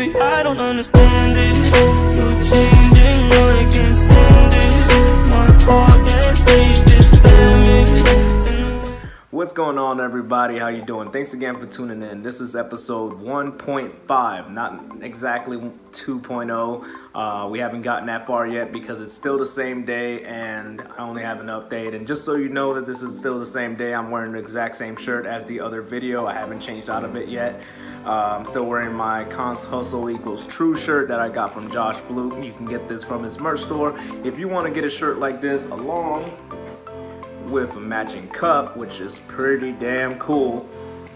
baby, I don't understand it. You're changing, I can't stand it. My heart can't take this damage. What's going on, everybody? How you doing? Thanks again for tuning in. This is episode 1.5, not exactly 2.0. We haven't gotten that far yet because it's still the same day and I only have an update. And just so you know that this is still the same day, I'm wearing the exact same shirt as the other video. I haven't changed out of it yet. I'm still wearing my Cons Hustle Equals True shirt that I got from Josh Fluke. You can get this from his merch store. If you want to get a shirt like this along with a matching cup, which is pretty damn cool,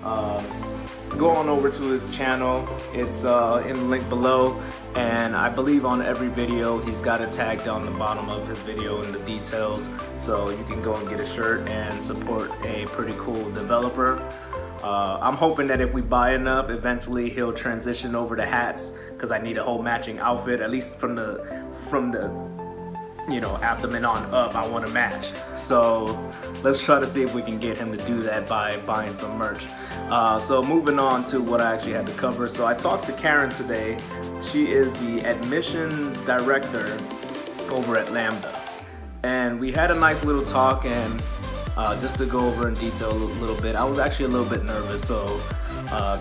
go on over to his channel. It's in the link below, and I believe on every video he's got it tagged on the bottom of his video in the details, so you can go and get a shirt and support a pretty cool developer. I'm hoping that if we buy enough, eventually he'll transition over to hats, because I need a whole matching outfit, at least from the abdomen on up. I want to match. So let's try to see if we can get him to do that by buying some merch. So moving on to what I actually had to cover. So I talked to Karen today. She is the admissions director over at Lambda. And we had a nice little talk, and just to go over in detail a little bit, I was actually a little bit nervous. So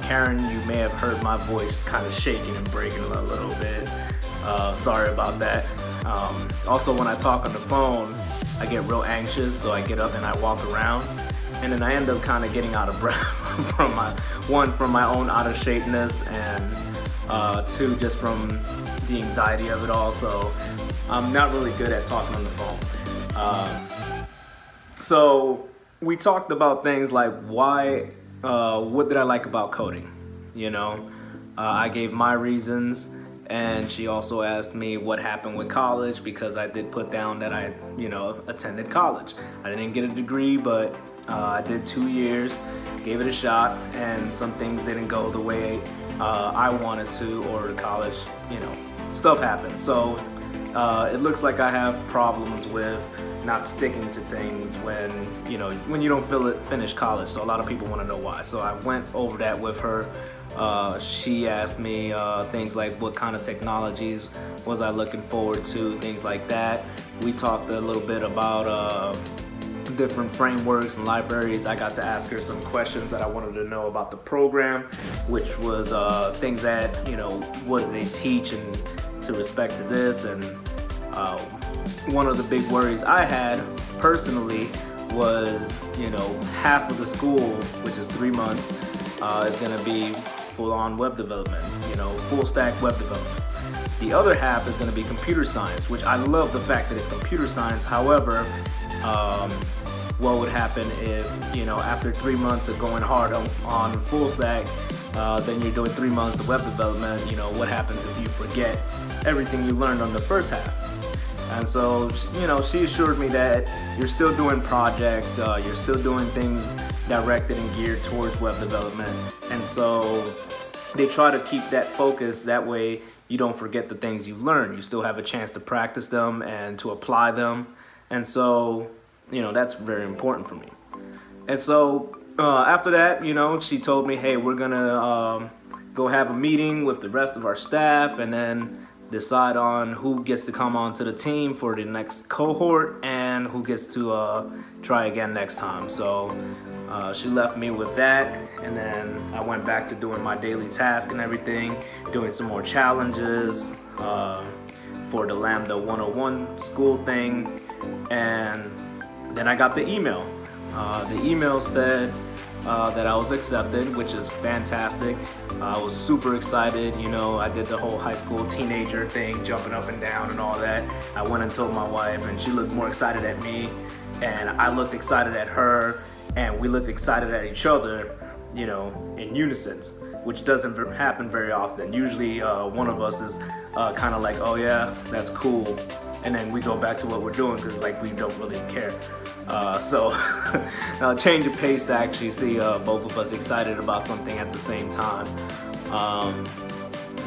Karen, you may have heard my voice kind of shaking and breaking a little bit. Sorry about that. Also, when I talk on the phone, I get real anxious, so I get up and I walk around, and then I end up kind of getting out of breath from my own out of shapeness, and two, just from the anxiety of it all. So I'm not really good at talking on the phone. So we talked about things like what did I like about coding? I gave my reasons. And she also asked me what happened with college, because I did put down that I, attended college. I didn't get a degree, but I did 2 years, gave it a shot, and some things didn't go the way I wanted to, or college, stuff happens. So it looks like I have problems with not sticking to things when you don't finish college. So a lot of people want to know why. So I went over that with her. She asked me things like what kind of technologies was I looking forward to, things like that. We talked a little bit about different frameworks and libraries. I got to ask her some questions that I wanted to know about the program, which was things that, what do they teach and to respect to this. And one of the big worries I had personally was, half of the school, which is 3 months, is going to be full-on web development, full stack web development. The other half is going to be computer science, which I love the fact that it's computer science. However, what would happen if, after 3 months of going hard on full stack, then you're doing 3 months of web development, what happens if you forget everything you learned on the first half? And so, she assured me that you're still doing projects, you're still doing things directed and geared towards web development. And so they try to keep that focus, that way you don't forget the things you learn. You still have a chance to practice them and to apply them. And so, that's very important for me. And so after that, she told me, hey, we're gonna go have a meeting with the rest of our staff, and then decide on who gets to come onto the team for the next cohort and who gets to try again next time. So she left me with that, and then I went back to doing my daily task and everything, doing some more challenges for the Lambda 101 school thing. And then I got the email. The email said that I was accepted, which is fantastic. I was super excited. I did the whole high school teenager thing, jumping up and down and all that. I went and told my wife, and she looked more excited at me, and I looked excited at her, and we looked excited at each other, in unison, which doesn't happen very often. Usually one of us is kind of like, oh yeah, that's cool, and then we go back to what we're doing because we don't really care. So change of pace to actually see both of us excited about something at the same time.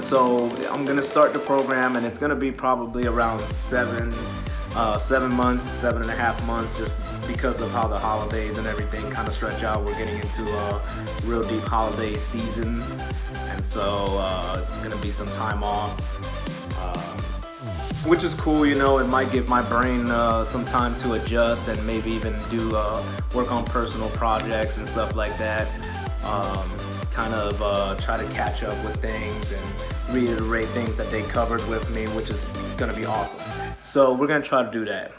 So I'm gonna start the program, and it's gonna be probably around 7 months, 7.5 months, just because of how the holidays and everything kind of stretch out. We're getting into a real deep holiday season, and and so it's gonna be some time off, which is cool. You know, it might give my brain some time to adjust and maybe even do work on personal projects and stuff like that. Kind of try to catch up with things and reiterate things that they covered with me, which is gonna be awesome. So we're gonna try to do that.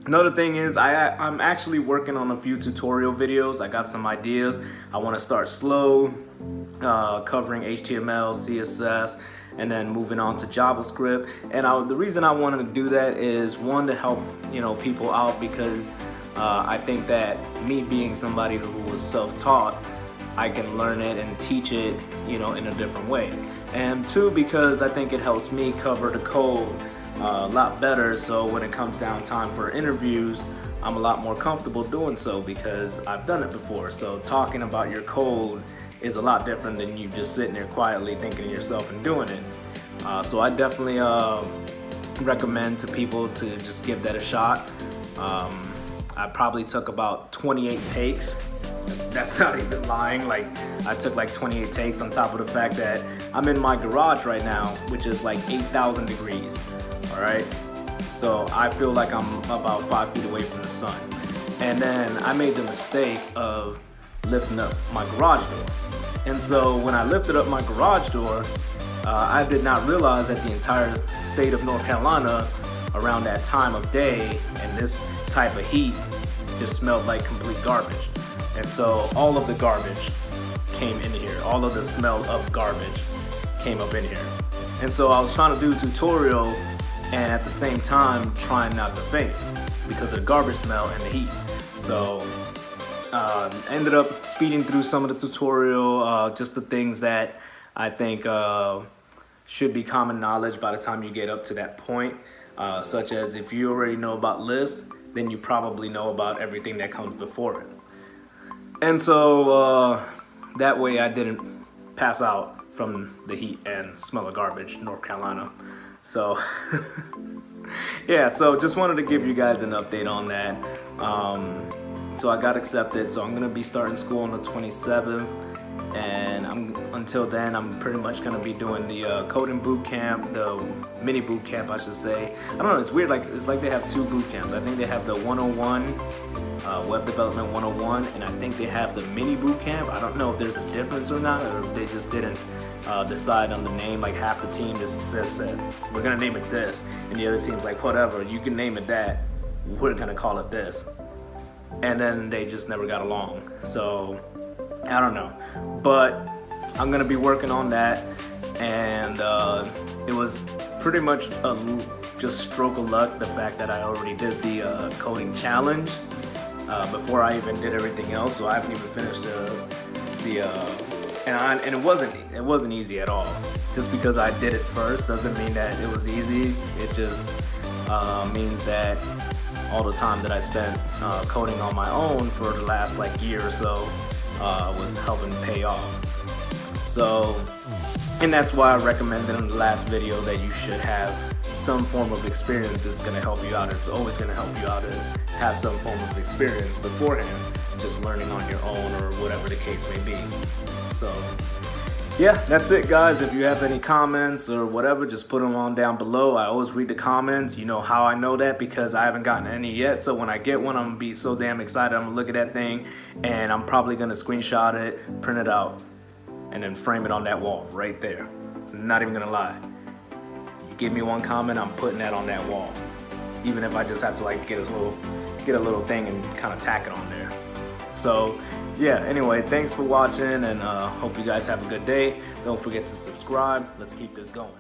Another thing is I'm actually working on a few tutorial videos. I got some ideas. I want to start slow, covering HTML, CSS, and then moving on to JavaScript. And the reason I wanted to do that is, one, to help people out, because I think that me being somebody who was self-taught, I can learn it and teach it in a different way. And two, because I think it helps me cover the code a lot better, so when it comes down time for interviews, I'm a lot more comfortable doing so because I've done it before. So talking about your code is a lot different than you just sitting there quietly thinking to yourself and doing it. So I definitely recommend to people to just give that a shot. I probably took about 28 takes. That's not even lying. Like, I took like 28 takes on top of the fact that I'm in my garage right now, which is like 8,000 degrees. All right, so I feel like I'm about 5 feet away from the sun. And then I made the mistake of lifting up my garage door. And so when I lifted up my garage door, I did not realize that the entire state of North Carolina around that time of day and this type of heat just smelled like complete garbage. And so all of the garbage came in here. All of the smell of garbage came up in here. And so I was trying to do a tutorial and at the same time trying not to faint because of the garbage smell and the heat. So ended up speeding through some of the tutorial, just the things that I think should be common knowledge by the time you get up to that point, such as if you already know about lists, then you probably know about everything that comes before it. And so that way I didn't pass out from the heat and smell of garbage in North Carolina. So yeah, so just wanted to give you guys an update on that. So I got accepted, so I'm gonna be starting school on the 27th, and until then I'm pretty much gonna be doing the coding boot camp, the mini boot camp I should say. I don't know, it's weird, it's like they have two boot camps. I think they have the 101 Web Development 101, and I think they have the mini boot camp. I don't know if there's a difference or not, or if they just didn't decide on the name. Like half the team just said, we're gonna name it this, and the other team's like, whatever, you can name it that, we're gonna call it this. And then they just never got along. So I don't know, but I'm gonna be working on that, and it was pretty much just stroke of luck, the fact that I already did the coding challenge before I even did everything else. So I haven't even finished and it wasn't easy at all. Just because I did it first doesn't mean that it was easy. It just means that all the time that I spent coding on my own for the last year or so was helping pay off. So, and that's why I recommended in the last video that you should have some form of experience. It's going to help you out. It's always going to help you out to have some form of experience beforehand, just learning on your own or whatever the case may be. So yeah, that's it guys. If you have any comments or whatever, just put them on down below. I always read the comments. You know how I know that? Because I haven't gotten any yet. So when I get one, I'm gonna be so damn excited. I'm gonna look at that thing and I'm probably gonna screenshot it, print it out, and then frame it on that wall right there. I'm not even gonna lie. You give me one comment, I'm putting that on that wall. Even if I just have to get a little thing and kind of tack it on there. So yeah, anyway, thanks for watching, and hope you guys have a good day. Don't forget to subscribe. Let's keep this going.